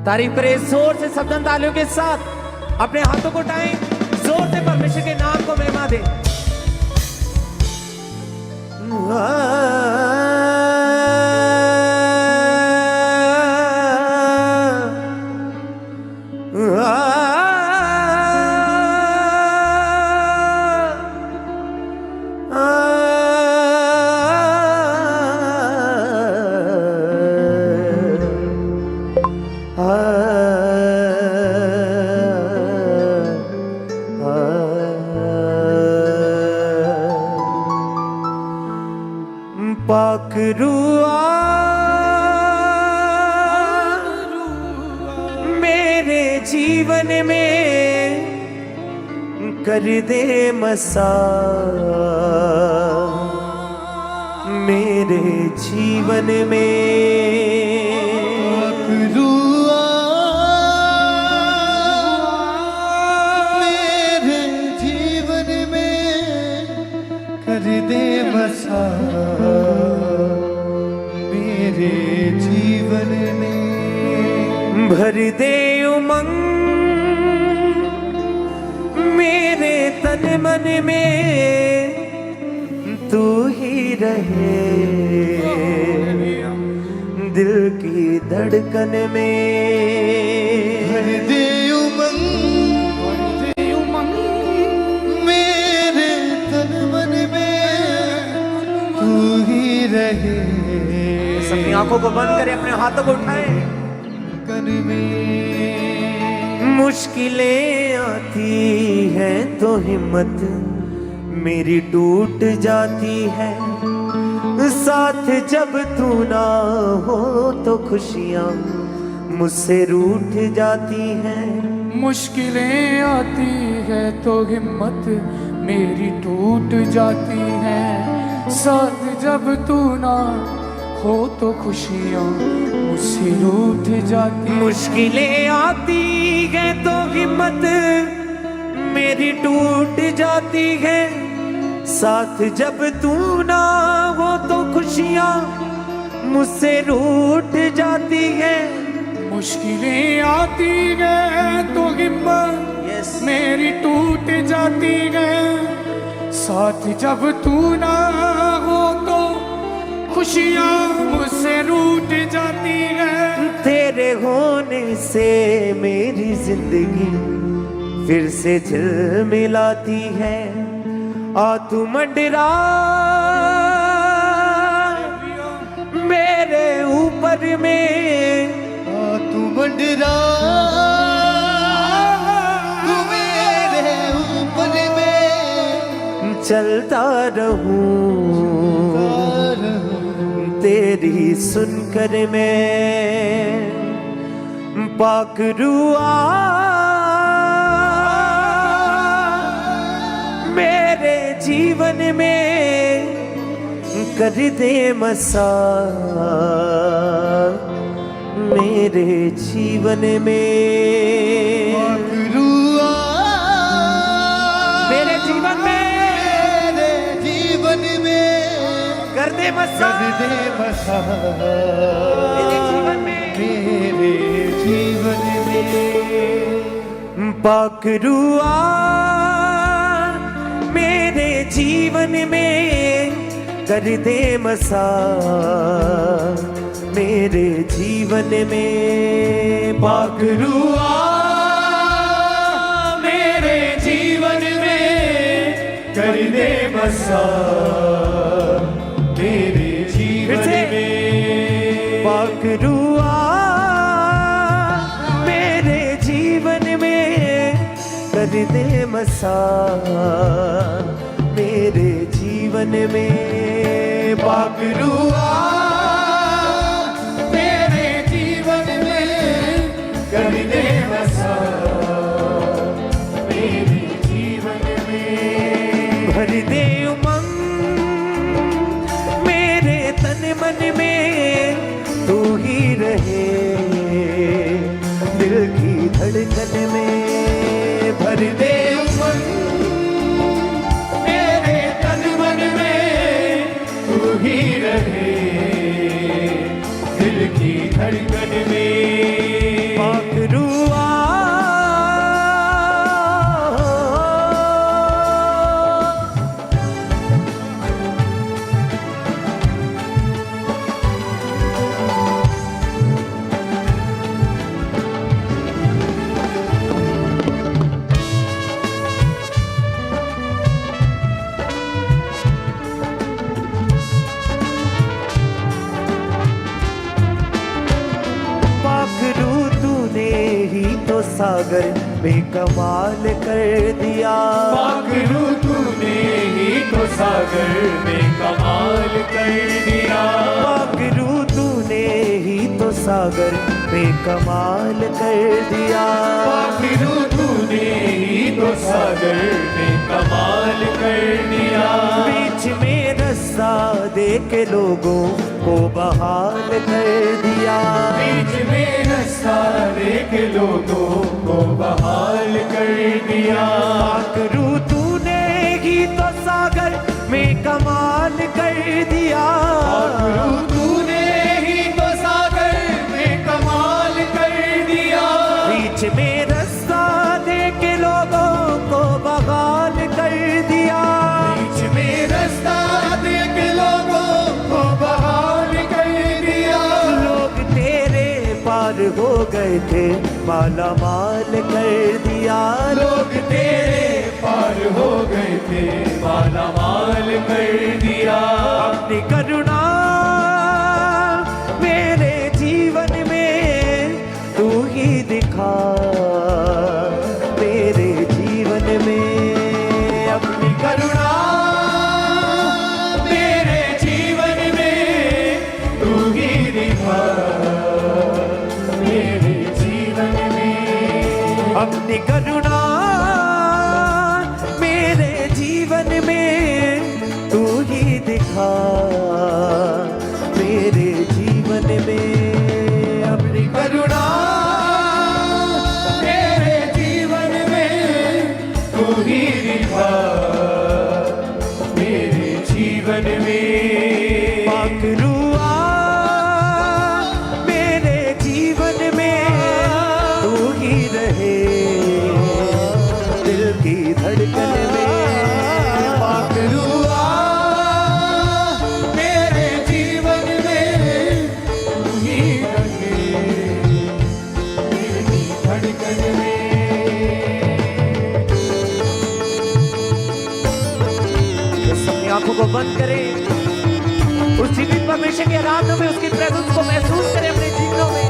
तारीफ करें जोर से शब्दन तालियों के साथ। अपने हाथों को उठाएं, जोर से परमेश्वर के नाम को महिमा दें। पाक रुआ मेरे जीवन में कर दे मसा, मेरे जीवन में पाक रुआ मेरे जीवन में कर दे मसा, मेरे जीवन में भर दे उमंग मेरे तन मन में, तू ही रहे दिल की धड़कन में। भर दे उमंग मेरे तन मन में, तू ही रहे। अपनी आंखों को बंद करें, अपने हाथों को उठाएं। मुश्किलें आती है तो हिम्मत मेरी टूट जाती है, साथ जब तू ना हो तो खुशियां मुझसे रूठ जाती हैं। मुश्किलें आती है तो हिम्मत मेरी टूट जाती है, साथ जब तू ना हो तो खुशियाँ मुझसे रूठ जाती। मुश्किलें आती है तो हिम्मत मेरी टूट जाती है, साथ जब तू ना हो तो खुशियाँ मुझसे रूठ जाती है। मुश्किलें आती है तो हिम्मत मेरी टूट जाती है, साथ जब तू ना हो तो खुशियाँ मुझसे रूठ जाती है। तेरे होने से मेरी जिंदगी फिर से झिलमिलाती है। आ तू मंडरा मेरे ऊपर में, आ तू मंडरा तू मेरे ऊपर में, चलता रहूं तेरी सुनकर मैं। पाक रुआ मेरे जीवन में कर दे मसा, मेरे जीवन में। पाक रुआ मेरे जीवन में, मेरे जीवन में कर दे मसा, कर दे मसा, मेरे जीवन में, मेरे जीवन में। पाक रुआ मेरे जीवन में कर दे मसा, मेरे जीवन में। पाक रुआ मेरे जीवन में कर दे मसा, मेरे जीवन में। पाक रुआ मेरे जीवन में कर दे मसा, मेरे जीवन में। पाक रुआ मेरे जीवन में कर दे मसा, मेरे जीवन में। भर दे उमंग मेरे तन मन में, तू ही रहे दिल की धड़कन में। भर दे उमंग मेरे तन मन में, तू ही रहे दिल की धड़कन में। पाक तो सागर में कमाल कर दिया। पाखरू तूने ही तो सागर में कमाल कर दिया। पाखरू तूने ही तो सागर में कमाल कर दिया। पाखरू तूने ही तो सागर में कमाल कर दिया। बीच में रास्ता दे के लोगों को बहाल कर दिया। बीच में रास्ता देख लोगों को बहाल कर दिया। पाखरू तूने ही तो सागर में कमाल कर दिया। पाखरू तूने ही तो सागर में कमाल कर दिया। बीच में रास्ता दे के लोगों को बहाल कर दिया। बीच में रास्ता देख लोगों को बहाल कर दिया। लोग तेरे पार हो गए थे, माला माल कर दिया। लोग तेरे पार हो गए थे, माला माल कर दिया। अपनी करुणा मेरे जीवन में तू ही दिखा। मेरे जीवन में अपनी करुणा मेरे जीवन में तू ही दिखा। मेरे जीवन में अपनी करुणा मेरे जीवन में तू ही दिखा। मेरे जीवन में अपनी करुणा मेरे जीवन में तू ही दिखा। मेरे जीवन में पाखरुआ मेरे जीवन में तू ही रहे। दिल की धड़कन में पाखरुआ मेरे जीवन में तू ही रहे। मेरी धड़कन में बस अपनी आंखों को बंद करें, उस जीवित परमेश्वर की आराधना में उसकी प्रेजेंस को महसूस करें अपने जीवनों में।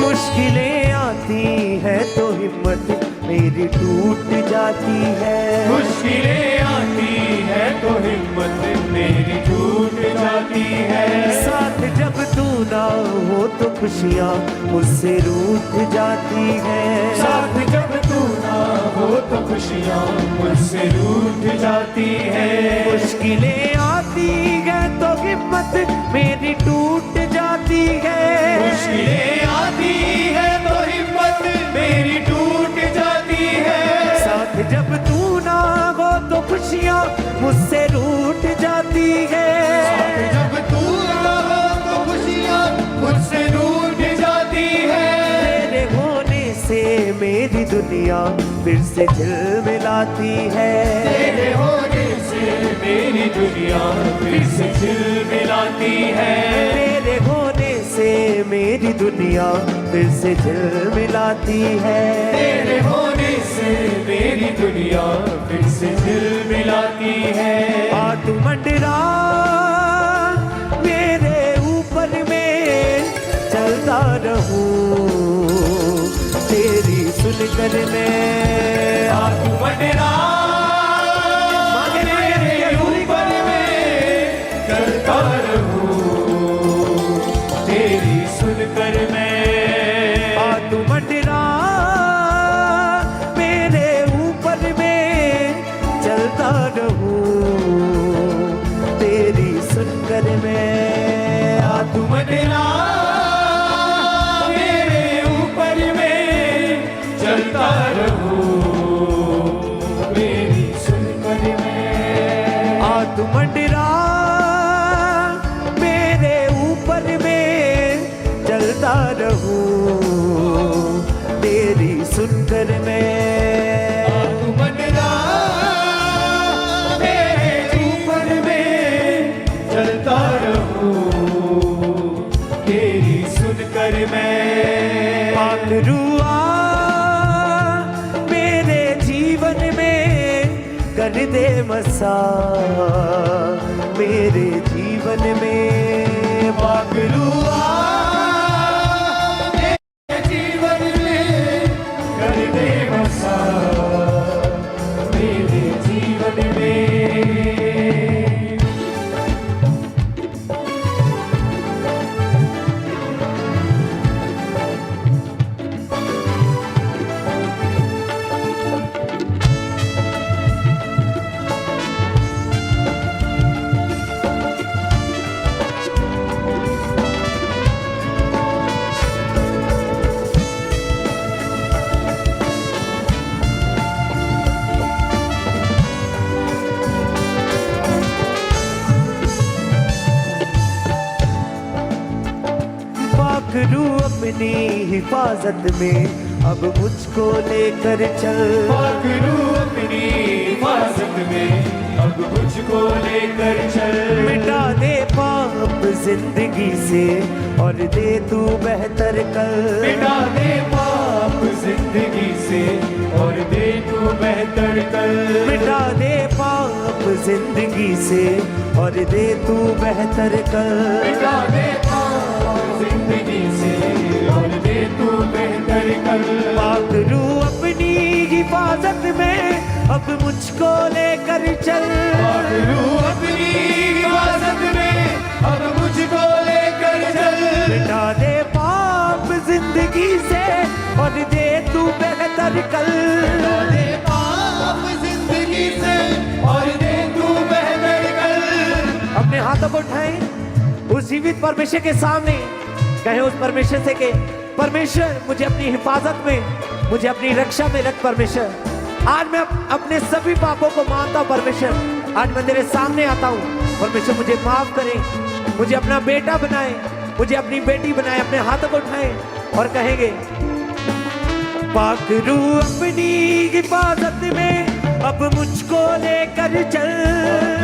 मुश्किलें आती है तो हिम्मत मेरी टूट जाती है। मुश्किलें आती है तो हिम्मत मेरी टूट जाती है। साथ जब तू ना हो तो खुशियाँ मुझसे रूठ जाती है। साथ जब तू ना हो तो खुशियाँ मुझसे रूठ जाती है। मुश्किलें आती है तो हिम्मत मेरी टूट जाती है। मुश्किलें आती है तो हिम्मत मेरी टूट जाती है। साथ जब तू ना हो तो खुशियाँ मुझसे रूठ जाती है। जब तू ना हो तो खुशियाँ मुझसे रूठ जाती है। तेरे होने से मेरी दुनिया फिर से झिलमिलाती है। तेरे होने से मेरी दुनिया फिर से झिलमिलाती है। तेरे होने से मेरी दुनिया फिर से झिलमिलाती है। तेरे होने से मेरी दुनिया फिर से झिलमिलाती है। आ तू मंडरा मेरे ऊपर में चलता रहूं तेरी सुनकर मैं। आ तू मंडरा मेरे ऊपर में चलता रहूं तेरी सुनकर मैं। आ तू मंडरा मेरे ऊपर में चलता रहूं तेरी सुनकर मैं। आ तू मंडरा मेरे ऊपर में चलता रहूं दे मसा मेरे जीवन में। पाखरुआ मेरे जीवन में कर दे बसा मेरे जीवन में। पाखरू अपनी हिफाजत में अब मुझको लेकर चल। पाखरू अपनी हिफाजत में अब मुझको लेकर चल। मिटा दे पाप जिंदगी से और दे तू बेहतर कल। मिटा दे पाप जिंदगी से और दे तू बेहतर कल। मिटा दे पाप जिंदगी से और दे तू बेहतर कल। मिटा दे पाप जिंदगी से और दे तू बेहतर कल। पाखरू अपनी हिफाजत में अब मुझको लेकर चल। पाखरू अपनी हिफाजत में अब मुझको लेकर चल। मिटा दे पाप जिंदगी से और दे तू बेहतर कल। मिटा दे पाप जिंदगी से और दे तू बेहतर कल। अपने हाथों को उठाएं उस जीवित परमेश्वर के सामने, कहें उस परमेश्वर से कि परमेश्वर मुझे अपनी हिफाजत में, मुझे अपनी रक्षा में रख। परमेश्वर आज मैं अपने सभी पापों को मानता हूँ। परमेश्वर आज मैं तेरे सामने आता हूँ। परमेश्वर मुझे माफ करे, मुझे अपना बेटा बनाए, मुझे अपनी बेटी बनाए। अपने हाथों को उठाएं और कहेंगे पाखरू अपनी हिफाजत में अब मुझको लेकर चल।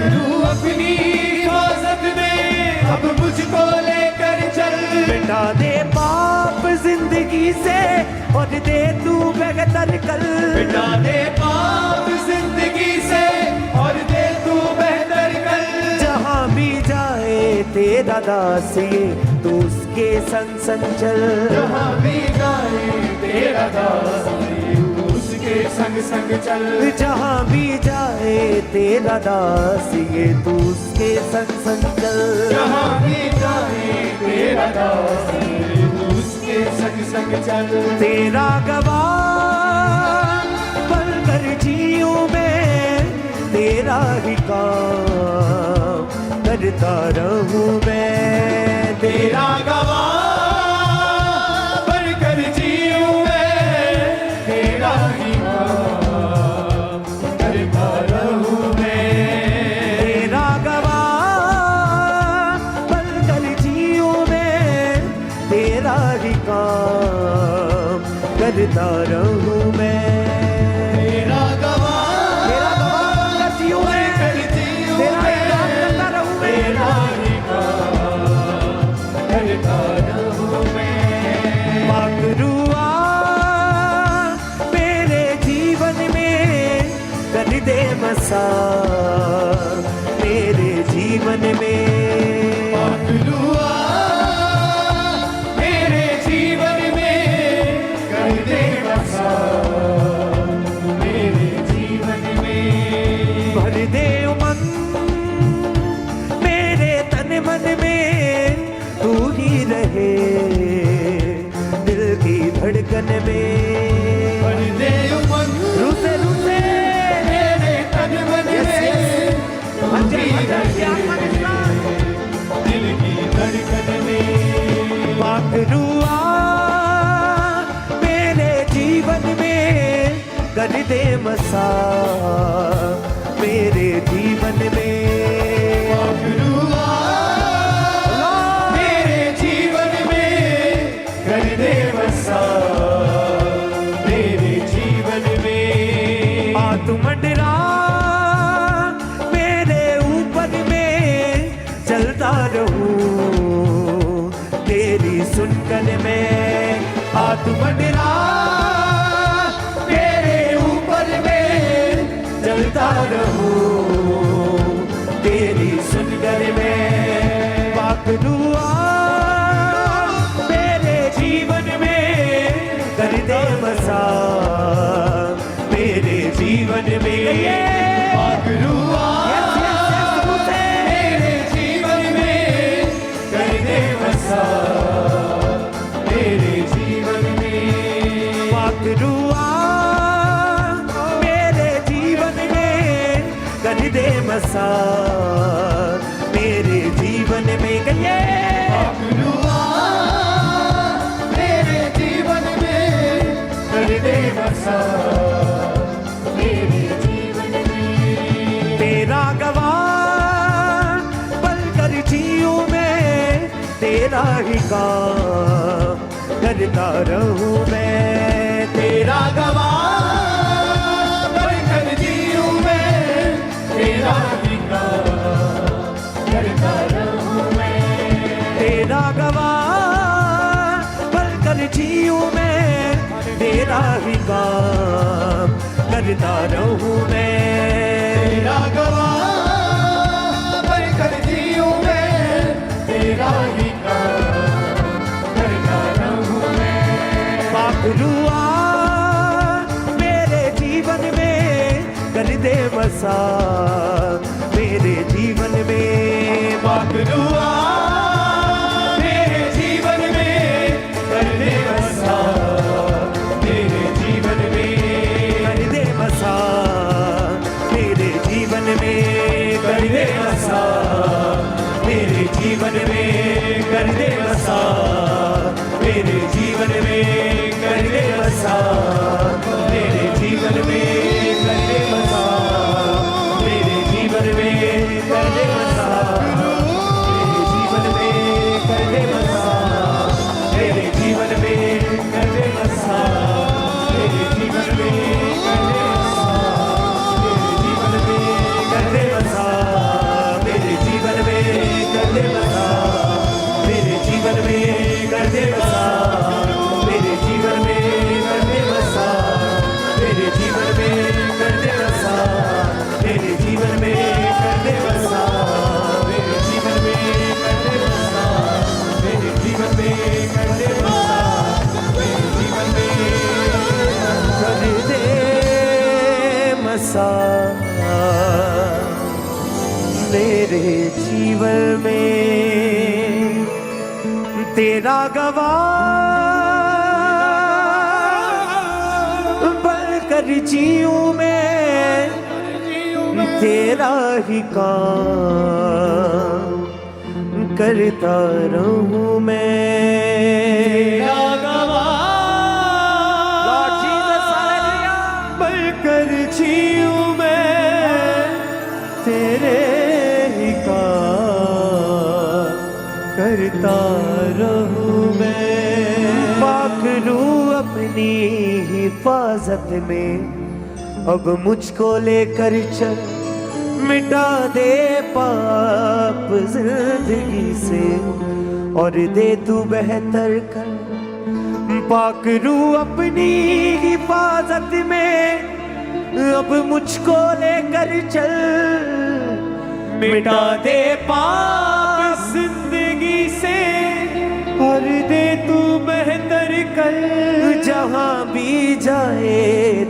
पाखरू अपनी हिफाजत में अब मुझको लेकर चल। मिटा दे पाप जिंदगी से और दे तू बेहतर कल। मिटा दे पाप जिंदगी से और दे तू बेहतर कल। जहाँ भी जाए तेरा दास ये तो उसके संग संग चल। जहाँ भी जाए तेरा दास उसके संग संग चल। जहाँ भी जाए तेरा दास ये तो उसके संग संग चल। जहाँ भी जाए तेरा दास उसके संग संग चल। तेरा गवाह बनकर जीऊं मैं, तेरा ही काम करता रहूं मैं। तेरा गवाह बनकर जीऊं मैं, तेरा ही काम करता रहूं मैं। तेरा गवाह बनकर जीऊं मैं, तेरा ही काम करता रहूं मैं। तेरा गवाह तेरा गवाह बनकर जीऊं मैं, तेरा ही काम करता रहूं मैं। तेरा ही काम करता रहूं मैं। पाखरुआ मेरे जीवन में कर दे मसा मेरे जीवन में। पाखरुआ मेरे जीवन में कर दे बसा मेरे जीवन में। भर दे उमंग मेरे तन मन में, तू ही रहे दिल की धड़कन में। भर दे उमंग रूसे रूसे मेरे तन मन में, तू ही रहे दिल की धड़कन में। पाखरुआ मेरे जीवन में कर दे मसा मेरे जीवन में। पाखरुआ मेरे जीवन में कर दे बसा मेरे जीवन में। आ तू मंडरा मेरे ऊपर में, चलता रहूं तेरी सुनकर में। आ तू मंडरा मेरे ऊपर में चलता रहूं बसा मेरे जीवन में गए पाखलुआ मेरे जीवन में कर दे बसा मेरे जीवन में। तेरा गवाह बनकर जीऊं मैं तेरा ही काम करता रहूं मैं तेरा गवाह बनकर जीऊं मैं तेरा ही काम करता रहूं मैं। तेरा गवाह बनकर जीऊं मैं तेरा ही काम करता रहूं मैं तेरा गवाह बनकर जीऊं मैं तेरा ही काम करता रहूं मैं। पाखलुआ मेरे जीवन में कर दे बसा मेरे जीवन में पाखलुआ मेरे जीवन में कर दे बसा मेरे जीवन में। कर दे बसा मेरे जीवन में कर दे बसा मेरे जीवन में कर दे बसा मेरे जीवन में कर दे बसा मेरे जीवन में कर दे बसा मेरे जीवन में कर दे बसा मेरे जीवन में कर दे बसा मेरे जीवन में कर दे बसा मेरे जीवन में कर दे बसा मेरे जीवन में कर दे बसा मेरे जीवन में कर दे बसा मेरे जीवन में कर दे बसा मेरे जीवन में कर दे बसा मेरे जीवन में कर दे बसा मेरे जीवन में कर दे बसा मेरे जीवन में कर दे बसा मेरे जीवन में कर दे बसा मेरे जीवन में। तेरा गवाह बनकर जीऊं मैं तेरा ही काम करता रहूं मैं तेरा गवाह Lord Jesus, hallelujah. बनकर जीऊं मैं तेरे ही काम करता रहूं मैं। पाखलू अपनी हिफाजत में अब मुझको लेकर चल मिटा दे पाप जिंदगी से और दे तू बेहतर कर। पाखलू अपनी हिफाजत में अब मुझको लेकर चल मिटा दे पाप जिंदगी से और दे तू बेहतर कर। जहाँ भी जाए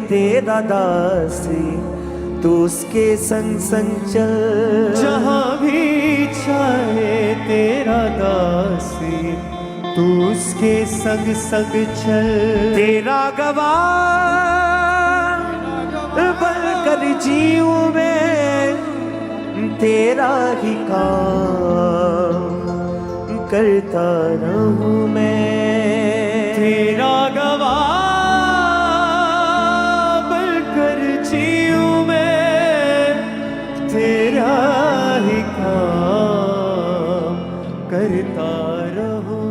तेरा दासी तू उसके संग संग चल। जहाँ भी चाहे तेरा दासी तू उसके संग संग चल। तेरा गवाह बनकर जीऊं मैं तेरा ही काम करता रहूं मैं। तेरा गवाह बनकर जीऊं मैं तेरा ही काम करता रहूं